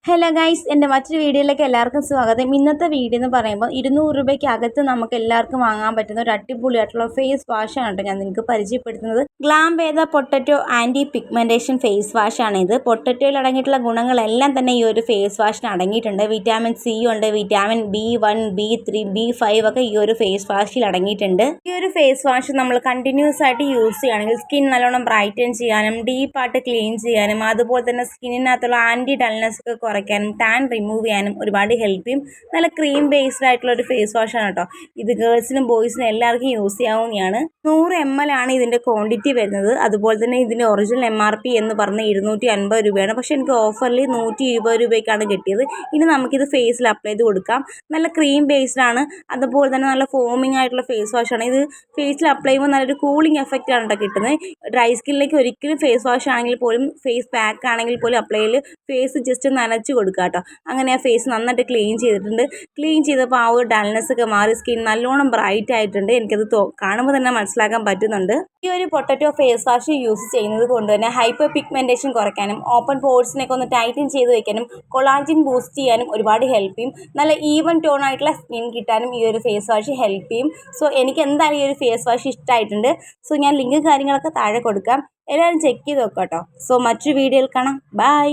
Hello guys, എൻ്റെ മറ്റൊരു വീഡിയോയിലേക്ക് എല്ലാവർക്കും സ്വാഗതം. ഇന്നത്തെ വീഡിയോ എന്ന് പറയുമ്പോൾ 200 രൂപയ്ക്ക് അകത്ത് നമുക്ക് എല്ലാവർക്കും വാങ്ങാൻ പറ്റുന്ന ഒരു അടിപൊളിയായിട്ടുള്ള ഫേസ് വാഷാണ് കേട്ടോ ഞാൻ നിങ്ങൾക്ക് പരിചയപ്പെടുത്തുന്നത്. ഗ്ലാം വേദ പൊട്ടറ്റോ ആൻറ്റി പിഗ്മെൻറ്റേഷൻ ഫേസ് വാഷാണ് ഇത്. പൊട്ടറ്റോയിൽ അടങ്ങിയിട്ടുള്ള ഗുണങ്ങളെല്ലാം തന്നെ ഈ ഒരു ഫേസ് വാഷിന് അടങ്ങിയിട്ടുണ്ട്. വിറ്റാമിൻ സി ഉണ്ട്, വിറ്റാമിൻ B1, B3, B5 ഒക്കെ ഈ ഒരു ഫേസ് വാഷിൽ അടങ്ങിയിട്ടുണ്ട്. ഈ ഒരു ഫേസ് വാഷ് നമ്മൾ കണ്ടിന്യൂസ് ആയിട്ട് യൂസ് ചെയ്യുകയാണെങ്കിൽ സ്കിൻ നല്ലോണം ബ്രൈറ്റൻ ചെയ്യാനും ഡീപ്പായിട്ട് ക്ലീൻ ചെയ്യാനും അതുപോലെ തന്നെ സ്കിന്നിനകത്തുള്ള ആൻറ്റി ഡൾനെസ് ഒക്കെ കുറയ്ക്കാനും ടാൻ റിമൂവ് ചെയ്യാനും ഒരുപാട് ഹെൽപ്പ് ചെയ്യും. നല്ല ക്രീം ബേസ്ഡ് ആയിട്ടുള്ള ഒരു ഫേസ് വാഷാണ് കേട്ടോ ഇത്. ഗേൾസിനും ബോയ്സിനും എല്ലാവർക്കും യൂസ് ചെയ്യാവുന്നതാണ്. 100 ml ആണ് ഇതിൻ്റെ ക്വാണ്ടിറ്റി വരുന്നത്. അതുപോലെ തന്നെ ഇതിൻ്റെ ഒറിജിനൽ MRP എന്ന് പറഞ്ഞാൽ 250 രൂപയാണ്. പക്ഷേ എനിക്ക് ഓഫറിൽ 120 രൂപയ്ക്കാണ് കിട്ടിയത്. ഇനി നമുക്കിത് ഫേസിൽ അപ്ലൈ ചെയ്ത് കൊടുക്കാം. നല്ല ക്രീം ബേസ്ഡ് ആണ്, അതുപോലെ തന്നെ നല്ല ഫോമിങ് ആയിട്ടുള്ള ഫേസ് വാഷാണ് ഇത്. ഫേസിൽ അപ്ലൈ ചെയ്യുമ്പോൾ നല്ലൊരു കൂളിംഗ് എഫക്റ്റ് ആണ് കേട്ടോ കിട്ടുന്നത്. ഡ്രൈ സ്കിന്നിലേക്ക് ഒരിക്കലും ഫേസ് വാഷ് ആണെങ്കിൽ പോലും ഫേസ് പാക്ക് ആണെങ്കിൽ പോലും അപ്ലൈ ചെയ്ത് ഫേസ് ജസ്റ്റ് നനച്ച് കൊടുക്കുക കേട്ടോ. അങ്ങനെ ആ ഫേസ് നന്നായിട്ട് ക്ലീൻ ചെയ്തിട്ടുണ്ട്. ക്ലീൻ ചെയ്തപ്പോൾ ആ ഒരു ഡൾനെസ് ഒക്കെ മാറി സ്കിൻ നല്ലോണം ബ്രൈറ്റ് ആയിട്ടുണ്ട്. എനിക്കത് കാണുമ്പോൾ തന്നെ മനസ്സിലാക്കാൻ പറ്റുന്നുണ്ട്. ഈ ഒരു പൊട്ടറ്റോ ഫേസ് വാഷ് യൂസ് ചെയ്യുന്നത് കൊണ്ട് തന്നെ ഹൈപ്പർ പിഗ്മെൻറ്റേഷൻ കുറയ്ക്കാനും ഓപ്പൺ പോർസിനൊക്കെ ഒന്ന് ടൈറ്റൻ ചെയ്ത് വയ്ക്കാനും കൊളാജിൻ ബൂസ്റ്റ് ചെയ്യാനും ഒരുപാട് ഹെൽപ്പ് ചെയ്യും. നല്ല ഈവൻ ടോൺ ആയിട്ടുള്ള സ്കിൻ കിട്ടാനും ഈ ഒരു ഫേസ് വാഷ് ഹെൽപ്പ് ചെയ്യും. സോ എനിക്ക് എന്തായാലും ഈ ഒരു ഫേസ് വാഷ് ഇഷ്ടമായിട്ടുണ്ട്. സോ ഞാൻ ലിങ്ക് കാര്യങ്ങളൊക്കെ താഴെ കൊടുക്കാം, എല്ലാവരും ചെക്ക് ചെയ്ത് നോക്കാം കേട്ടോ. സോ മറ്റൊരു വീഡിയോയിൽ കാണാം. ബൈ.